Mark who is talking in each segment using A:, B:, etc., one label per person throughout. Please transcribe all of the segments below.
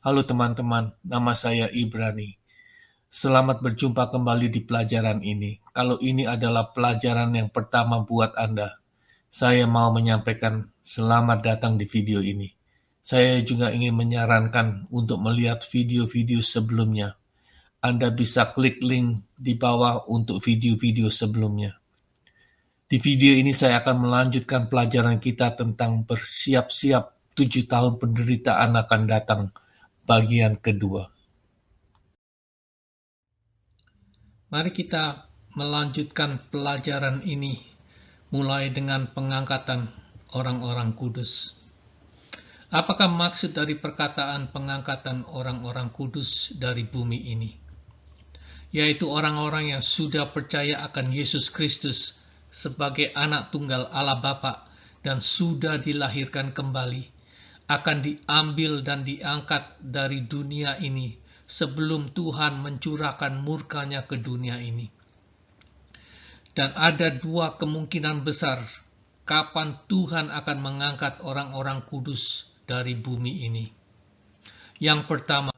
A: Halo teman-teman, nama saya Ibrani. Selamat berjumpa kembali di pelajaran ini. Kalau ini adalah pelajaran yang pertama buat Anda, saya mau menyampaikan selamat datang di video ini. Saya juga ingin menyarankan untuk melihat video-video sebelumnya. Anda bisa klik link di bawah untuk video-video sebelumnya. Di video ini saya akan melanjutkan pelajaran kita tentang bersiap-siap 7 tahun penderitaan akan datang, bagian kedua. Mari kita melanjutkan pelajaran ini, mulai dengan pengangkatan orang-orang kudus. Apakah maksud dari perkataan pengangkatan orang-orang kudus dari bumi ini? Yaitu orang-orang yang sudah percaya akan Yesus Kristus sebagai anak tunggal Allah Bapa dan sudah dilahirkan kembali, akan diambil dan diangkat dari dunia ini sebelum Tuhan mencurahkan murkanya ke dunia ini. Dan ada dua kemungkinan besar kapan Tuhan akan mengangkat orang-orang kudus dari bumi ini. Yang pertama,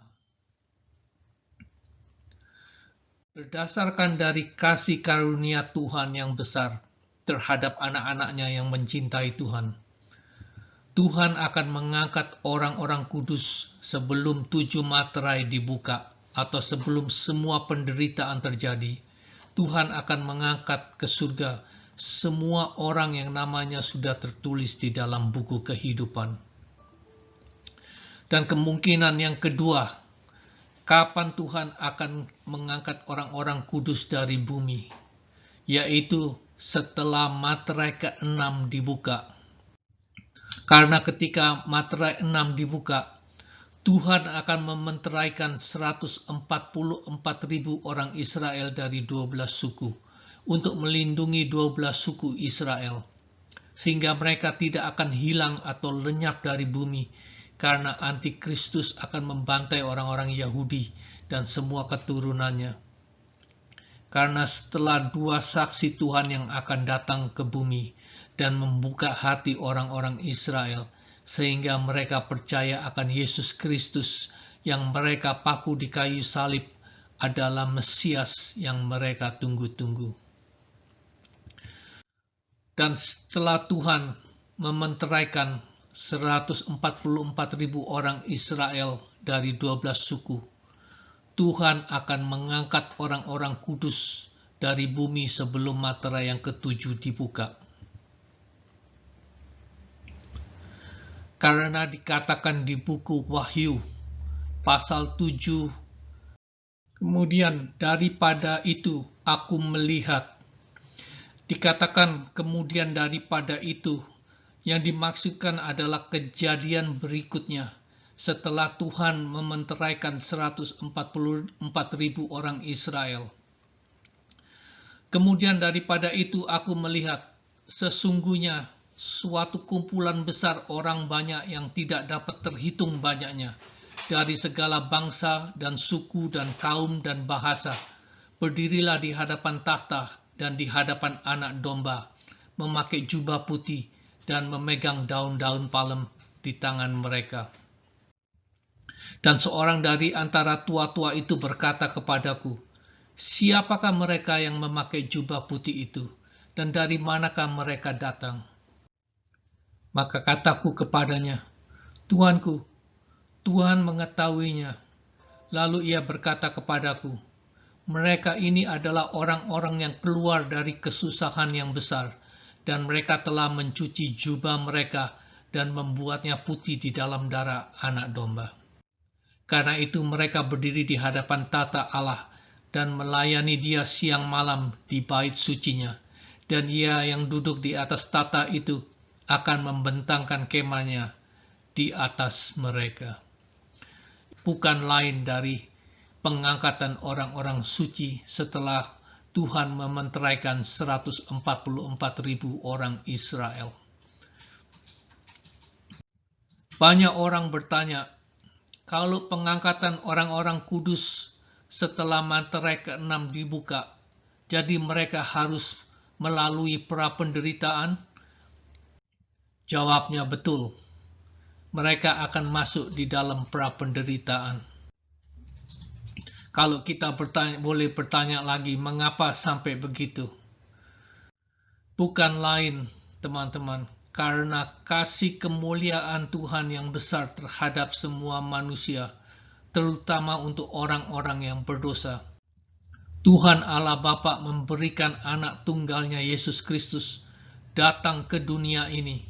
A: berdasarkan dari kasih karunia Tuhan yang besar terhadap anak-anaknya yang mencintai Tuhan, Tuhan akan mengangkat orang-orang kudus sebelum 7 materai dibuka atau sebelum semua penderitaan terjadi. Tuhan akan mengangkat ke surga semua orang yang namanya sudah tertulis di dalam buku kehidupan. Dan kemungkinan yang kedua, kapan Tuhan akan mengangkat orang-orang kudus dari bumi, yaitu setelah materai ke-6 dibuka. Karena ketika materai 6 dibuka, Tuhan akan mementeraikan 144.000 orang Israel dari 12 suku untuk melindungi 12 suku Israel, sehingga mereka tidak akan hilang atau lenyap dari bumi, karena antikristus akan membantai orang-orang Yahudi dan semua keturunannya. Karena setelah 2 saksi Tuhan yang akan datang ke bumi dan membuka hati orang-orang Israel, sehingga mereka percaya akan Yesus Kristus yang mereka paku di kayu salib adalah Mesias yang mereka tunggu-tunggu. Dan setelah Tuhan mementeraikan 144.000 orang Israel dari 12 suku, Tuhan akan mengangkat orang-orang kudus dari bumi sebelum materai yang ke-7 dibuka. Karena dikatakan di buku Wahyu pasal 7, kemudian daripada itu aku melihat. Dikatakan kemudian daripada itu, yang dimaksudkan adalah kejadian berikutnya setelah Tuhan mementeraikan 144.000 orang Israel. Kemudian daripada itu aku melihat, sesungguhnya suatu kumpulan besar orang banyak yang tidak dapat terhitung banyaknya, dari segala bangsa dan suku dan kaum dan bahasa, berdirilah di hadapan takhta dan di hadapan anak domba, memakai jubah putih dan memegang daun-daun palem di tangan mereka. Dan seorang dari antara tua-tua itu berkata kepadaku, siapakah mereka yang memakai jubah putih itu, dan dari manakah mereka datang? Maka kataku kepadanya, Tuanku, Tuhan mengetahuinya. Lalu ia berkata kepadaku, mereka ini adalah orang-orang yang keluar dari kesusahan yang besar, dan mereka telah mencuci jubah mereka dan membuatnya putih di dalam darah anak domba. Karena itu mereka berdiri di hadapan tata Allah dan melayani Dia siang malam di bait sucinya, dan Ia yang duduk di atas tata itu akan membentangkan kemahnya di atas mereka. Bukan lain dari pengangkatan orang-orang suci setelah Tuhan mementeraikan 144.000 orang Israel. Banyak orang bertanya, kalau pengangkatan orang-orang kudus setelah materai ke-6 dibuka, jadi mereka harus melalui pra penderitaan? Jawabnya betul. mereka akan masuk di dalam pra-penderitaan. Kalau kita boleh bertanya lagi, mengapa sampai begitu? Bukan lain, teman-teman, karena kasih kemuliaan Tuhan yang besar terhadap semua manusia, terutama untuk orang-orang yang berdosa. Tuhan Allah Bapa memberikan anak tunggalnya Yesus Kristus datang ke dunia ini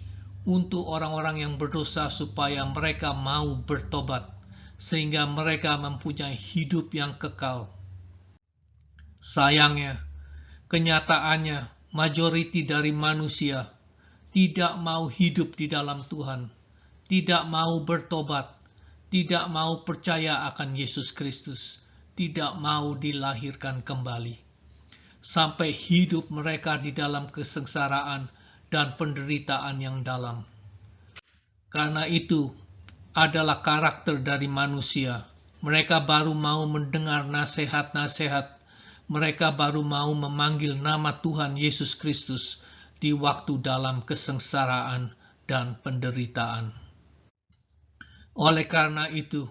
A: untuk orang-orang yang berdosa supaya mereka mau bertobat, sehingga mereka mempunyai hidup yang kekal. Sayangnya, kenyataannya, majoriti dari manusia tidak mau hidup di dalam Tuhan, tidak mau bertobat, tidak mau percaya akan Yesus Kristus, tidak mau dilahirkan kembali. Sampai hidup mereka di dalam kesengsaraan dan penderitaan yang dalam. Karena itu adalah karakter dari manusia. Mereka baru mau mendengar nasihat-nasihat. Mereka baru mau memanggil nama Tuhan Yesus Kristus di waktu dalam kesengsaraan dan penderitaan. Oleh karena itu,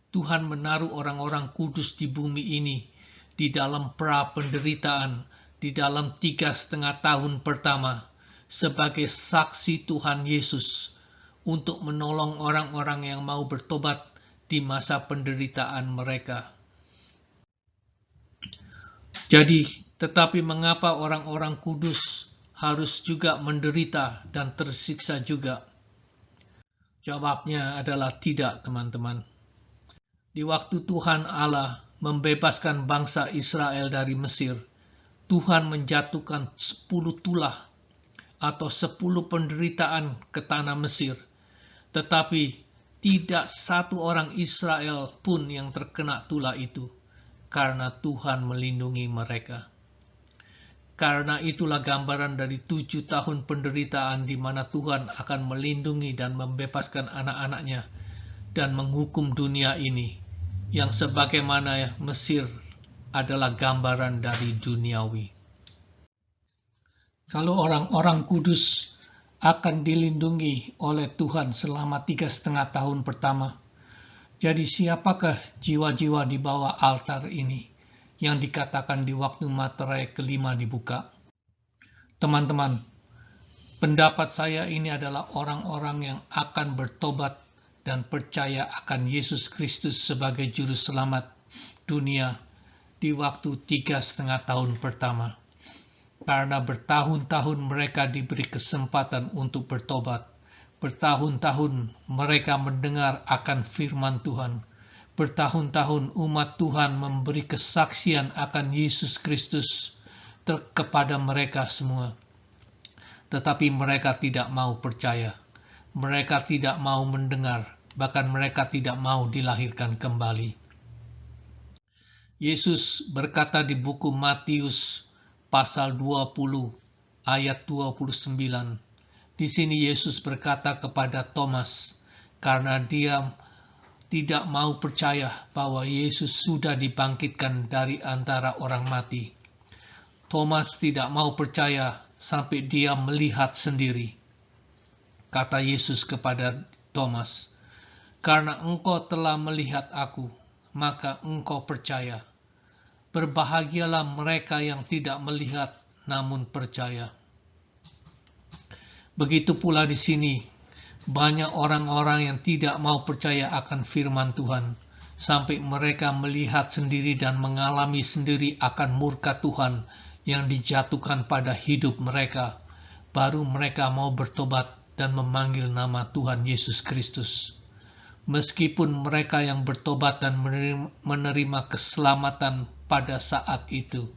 A: Tuhan menaruh orang-orang kudus di bumi ini di dalam pra-penderitaan, di dalam 3,5 tahun pertama, sebagai saksi Tuhan Yesus untuk menolong orang-orang yang mau bertobat di masa penderitaan mereka. Jadi, tetapi mengapa orang-orang kudus harus juga menderita dan tersiksa juga? Jawabnya adalah tidak, teman-teman. Di waktu Tuhan Allah membebaskan bangsa Israel dari Mesir, Tuhan menjatuhkan 10 tulah atau 10 penderitaan ke tanah Mesir. Tetapi tidak satu orang Israel pun yang terkena tulah itu, karena Tuhan melindungi mereka. Karena itulah gambaran dari 7 tahun penderitaan di mana Tuhan akan melindungi dan membebaskan anak-anaknya dan menghukum dunia ini, yang sebagaimana Mesir adalah gambaran dari duniawi. Kalau orang-orang kudus akan dilindungi oleh Tuhan selama 3,5 tahun pertama, jadi siapakah jiwa-jiwa di bawah altar ini yang dikatakan di waktu materai kelima dibuka? Teman-teman, pendapat saya ini adalah orang-orang yang akan bertobat dan percaya akan Yesus Kristus sebagai Juru Selamat dunia di waktu 3,5 tahun pertama. Karena bertahun-tahun mereka diberi kesempatan untuk bertobat. Bertahun-tahun mereka mendengar akan firman Tuhan. Bertahun-tahun umat Tuhan memberi kesaksian akan Yesus Kristus kepada mereka semua. Tetapi mereka tidak mau percaya. Mereka tidak mau mendengar, bahkan mereka tidak mau dilahirkan kembali. Yesus berkata di buku Matius pasal 20 ayat 29. Di sini Yesus berkata kepada Thomas, karena dia tidak mau percaya bahwa Yesus sudah dibangkitkan dari antara orang mati. Thomas tidak mau percaya sampai dia melihat sendiri. Kata Yesus kepada Thomas, karena engkau telah melihat aku, maka engkau percaya. Berbahagialah mereka yang tidak melihat namun percaya. Begitu pula di sini, banyak orang-orang yang tidak mau percaya akan firman Tuhan, sampai mereka melihat sendiri dan mengalami sendiri akan murka Tuhan yang dijatuhkan pada hidup mereka. Baru mereka mau bertobat dan memanggil nama Tuhan Yesus Kristus. Meskipun mereka yang bertobat dan menerima keselamatan pada saat itu,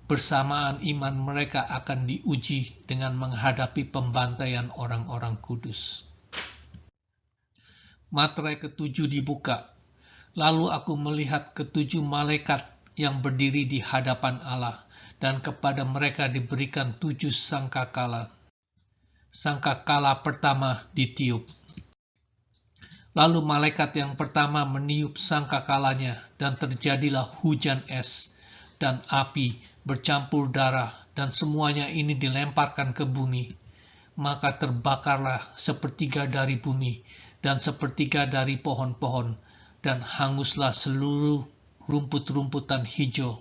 A: bersamaan iman mereka akan diuji dengan menghadapi pembantaian orang-orang kudus. Materai ke-7 dibuka. Lalu aku melihat ke-7 malaikat yang berdiri di hadapan Allah, dan kepada mereka diberikan 7 sangkakala. Sangkakala pertama ditiup. Lalu malaikat yang pertama meniup sangkakalanya, dan terjadilah hujan es dan api bercampur darah, dan semuanya ini dilemparkan ke bumi. Maka terbakarlah sepertiga dari bumi, dan sepertiga dari pohon-pohon, dan hanguslah seluruh rumput-rumputan hijau.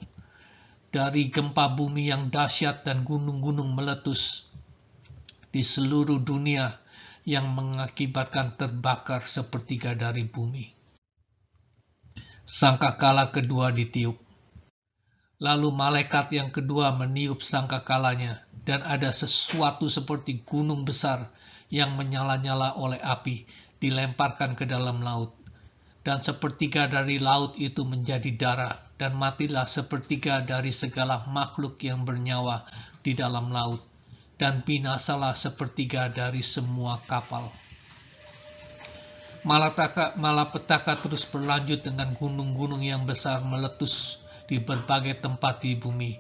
A: Dari gempa bumi yang dahsyat dan gunung-gunung meletus di seluruh dunia yang mengakibatkan terbakar sepertiga dari bumi. Sangkakala kedua ditiup. Lalu malaikat yang kedua meniup sangkakalanya, dan ada sesuatu seperti gunung besar yang menyala-nyala oleh api dilemparkan ke dalam laut. Dan sepertiga dari laut itu menjadi darah, dan matilah sepertiga dari segala makhluk yang bernyawa di dalam laut, dan binasalah sepertiga dari semua kapal. Malapetaka terus berlanjut dengan gunung-gunung yang besar meletus di berbagai tempat di bumi,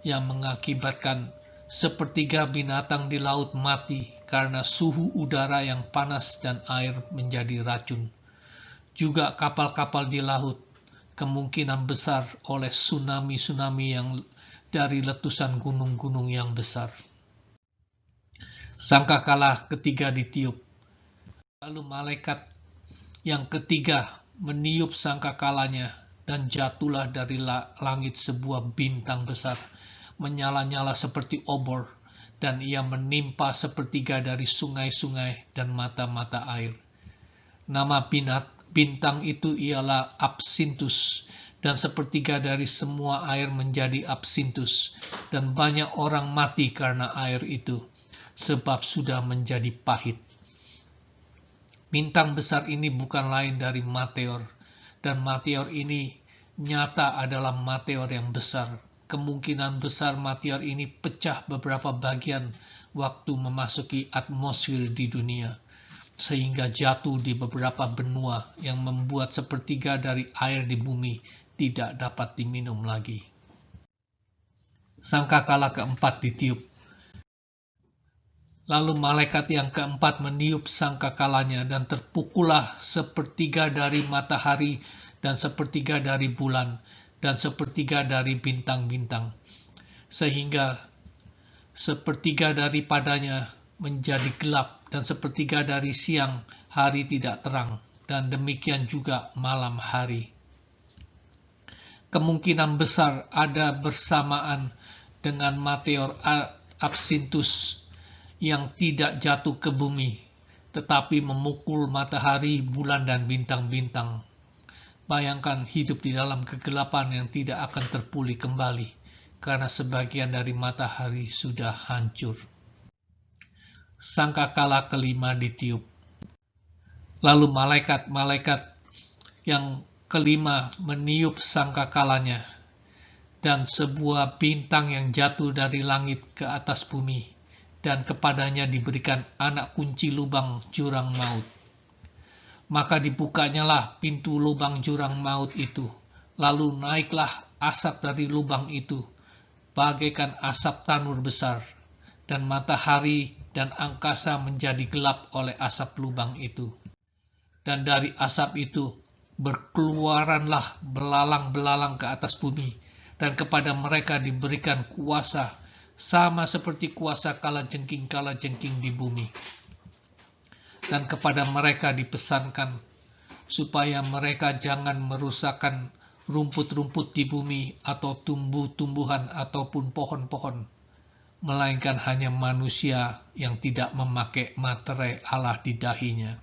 A: yang mengakibatkan sepertiga binatang di laut mati karena suhu udara yang panas dan air menjadi racun. Juga kapal-kapal di laut kemungkinan besar oleh tsunami-tsunami yang dari letusan gunung-gunung yang besar. Sangkakala ketiga ditiup. Lalu malaikat yang ketiga meniup sangkakalanya, dan jatuhlah dari langit sebuah bintang besar, menyala-nyala seperti obor, dan ia menimpa sepertiga dari sungai-sungai dan mata-mata air. Nama bintang itu ialah Absinthus, dan sepertiga dari semua air menjadi Absinthus, dan banyak orang mati karena air itu, sebab sudah menjadi pahit. Bintang besar ini bukan lain dari meteor, dan meteor ini nyata adalah meteor yang besar. Kemungkinan besar meteor ini pecah beberapa bagian waktu memasuki atmosfer di dunia, sehingga jatuh di beberapa benua yang membuat sepertiga dari air di bumi tidak dapat diminum lagi. Sangkakala keempat ditiup. Lalu malaikat yang keempat meniup sangkakalanya, dan terpukullah sepertiga dari matahari, dan sepertiga dari bulan, dan sepertiga dari bintang-bintang, sehingga sepertiga daripadanya menjadi gelap, dan sepertiga dari siang hari tidak terang, dan demikian juga malam hari. Kemungkinan besar ada bersamaan dengan meteor Absinthus yang tidak jatuh ke bumi, tetapi memukul matahari, bulan, dan bintang-bintang. Bayangkan hidup di dalam kegelapan yang tidak akan terpulih kembali, karena sebagian dari matahari sudah hancur. Sangkakala kelima ditiup. Lalu malaikat yang kelima meniup sangkakalanya, dan sebuah bintang yang jatuh dari langit ke atas bumi, dan kepadanya diberikan anak kunci lubang jurang maut. Maka dibukanyalah pintu lubang jurang maut itu, lalu naiklah asap dari lubang itu, bagaikan asap tanur besar, dan matahari dan angkasa menjadi gelap oleh asap lubang itu. Dan dari asap itu berkeluaranlah belalang-belalang ke atas bumi, dan kepada mereka diberikan kuasa sama seperti kuasa kalajengking di bumi. Dan kepada mereka dipesankan supaya mereka jangan merusakkan rumput-rumput di bumi atau tumbuh-tumbuhan ataupun pohon-pohon, melainkan hanya manusia yang tidak memakai materai Allah di dahinya.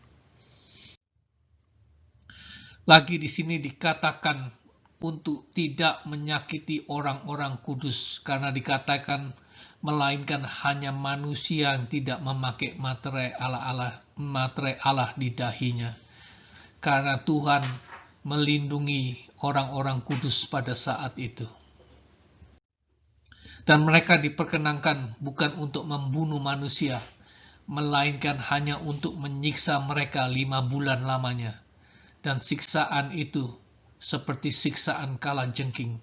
A: Lagi di sini dikatakan untuk tidak menyakiti orang-orang kudus, karena dikatakan melainkan hanya manusia yang tidak memakai materai Allah di dahinya, karena Tuhan melindungi orang-orang kudus pada saat itu. Dan mereka diperkenankan bukan untuk membunuh manusia, melainkan hanya untuk menyiksa mereka 5 bulan lamanya, dan siksaan itu seperti siksaan kalajengking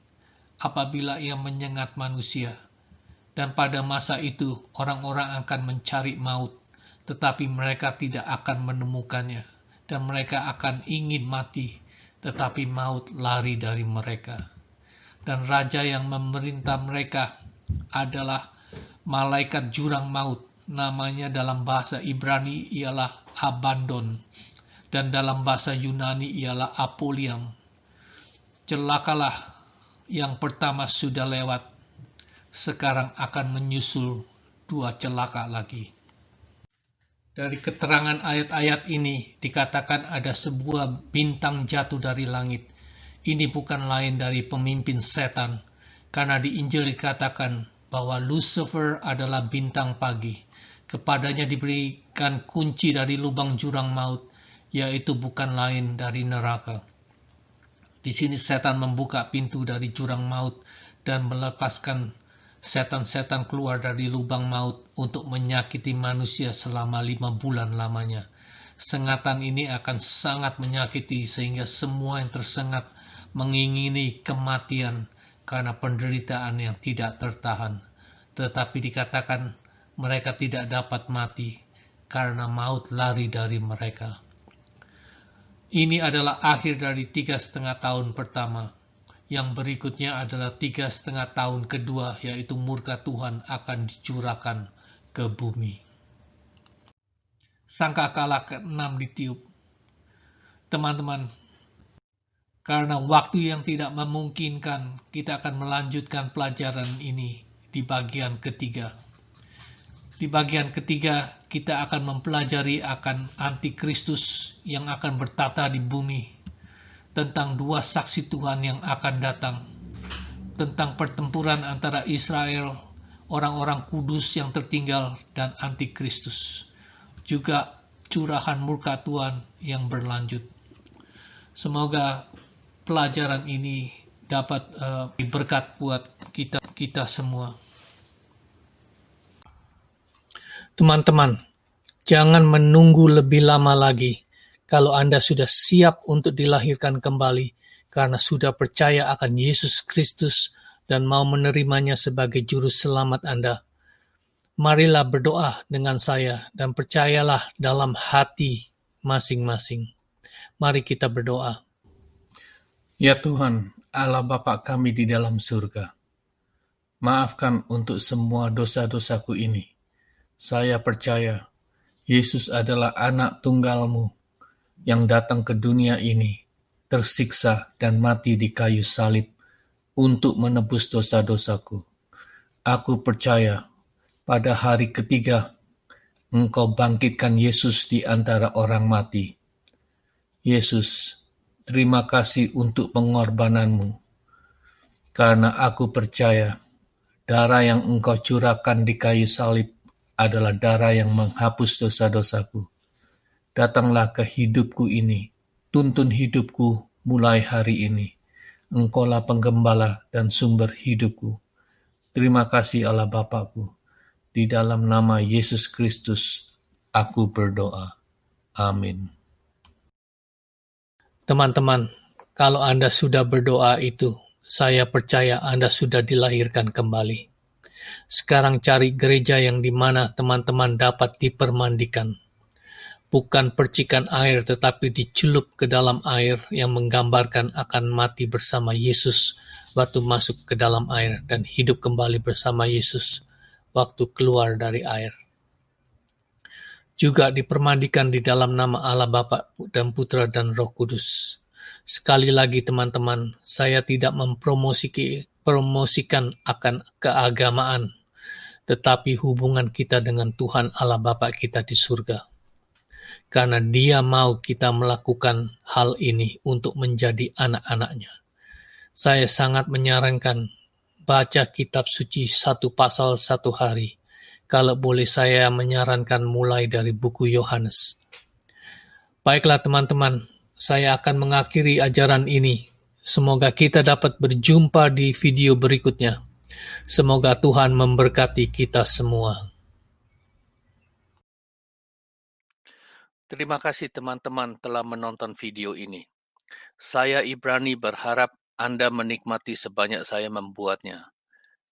A: apabila ia menyengat manusia. Dan pada masa itu orang-orang akan mencari maut, tetapi mereka tidak akan menemukannya, dan mereka akan ingin mati, tetapi maut lari dari mereka. Dan raja yang memerintah mereka adalah malaikat jurang maut, namanya dalam bahasa Ibrani ialah Abandon, dan dalam bahasa Yunani ialah apoliam. Celakalah yang pertama sudah lewat, sekarang akan menyusul 2 celaka lagi. Dari keterangan ayat-ayat ini dikatakan ada sebuah bintang jatuh dari langit. Ini bukan lain dari pemimpin setan, karena di Injil dikatakan bahwa Lucifer adalah bintang pagi. Kepadanya diberikan kunci dari lubang jurang maut, yaitu bukan lain dari neraka. Di sini setan membuka pintu dari jurang maut dan melepaskan setan-setan keluar dari lubang maut untuk menyakiti manusia selama 5 bulan lamanya. Sengatan ini akan sangat menyakiti sehingga semua yang tersengat mengingini kematian karena penderitaan yang tidak tertahan. Tetapi dikatakan mereka tidak dapat mati karena maut lari dari mereka. Ini adalah akhir dari 3,5 tahun pertama. Yang berikutnya adalah 3,5 tahun kedua, yaitu murka Tuhan akan dicurahkan ke bumi. Sangkakala ke-6 ditiup. Teman-teman, karena waktu yang tidak memungkinkan, kita akan melanjutkan pelajaran ini di bagian ketiga. Di bagian ketiga, kita akan mempelajari akan antikristus yang akan bertata di bumi, tentang 2 saksi Tuhan yang akan datang, tentang pertempuran antara Israel, orang-orang kudus yang tertinggal, dan antikristus. Juga curahan murka Tuhan yang berlanjut. Semoga pelajaran ini dapat berkat buat kita semua. Teman-teman, jangan menunggu lebih lama lagi. Kalau Anda sudah siap untuk dilahirkan kembali karena sudah percaya akan Yesus Kristus dan mau menerimanya sebagai juru selamat Anda, marilah berdoa dengan saya dan percayalah dalam hati masing-masing. Mari kita berdoa. Ya Tuhan, Allah Bapa kami di dalam surga, maafkan untuk semua dosa-dosaku ini. Saya percaya Yesus adalah anak tunggal-Mu yang datang ke dunia ini, tersiksa dan mati di kayu salib untuk menebus dosa-dosaku. Aku percaya pada hari ketiga Engkau bangkitkan Yesus di antara orang mati. Yesus, terima kasih untuk pengorbanan-Mu, karena aku percaya darah yang Engkau curahkan di kayu salib adalah darah yang menghapus dosa-dosaku. Datanglah ke hidupku ini, tuntun hidupku mulai hari ini. Engkaulah penggembala dan sumber hidupku. Terima kasih Allah Bapakku. Di dalam nama Yesus Kristus, aku berdoa. Amin. Teman-teman, kalau Anda sudah berdoa itu, saya percaya Anda sudah dilahirkan kembali. Sekarang cari gereja yang di mana teman-teman dapat dipermandikan. Bukan percikan air tetapi dicelup ke dalam air yang menggambarkan akan mati bersama Yesus waktu masuk ke dalam air dan hidup kembali bersama Yesus waktu keluar dari air. Juga dipermandikan di dalam nama Allah Bapa dan Putra dan Roh Kudus. Sekali lagi teman-teman, saya tidak mempromosikan akan keagamaan, tetapi hubungan kita dengan Tuhan Allah Bapa kita di surga. Karena Dia mau kita melakukan hal ini untuk menjadi anak-anak-Nya. Saya sangat menyarankan baca kitab suci 1 pasal 1 hari. Kalau boleh saya menyarankan mulai dari buku Yohanes. Baiklah teman-teman, saya akan mengakhiri ajaran ini. Semoga kita dapat berjumpa di video berikutnya. Semoga Tuhan memberkati kita semua. Terima kasih teman-teman telah menonton video ini. Saya Ibrani berharap Anda menikmati sebanyak saya membuatnya.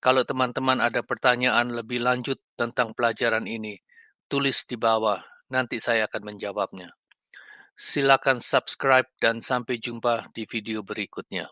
A: Kalau teman-teman ada pertanyaan lebih lanjut tentang pelajaran ini, tulis di bawah, nanti saya akan menjawabnya. Silakan subscribe dan sampai jumpa di video berikutnya.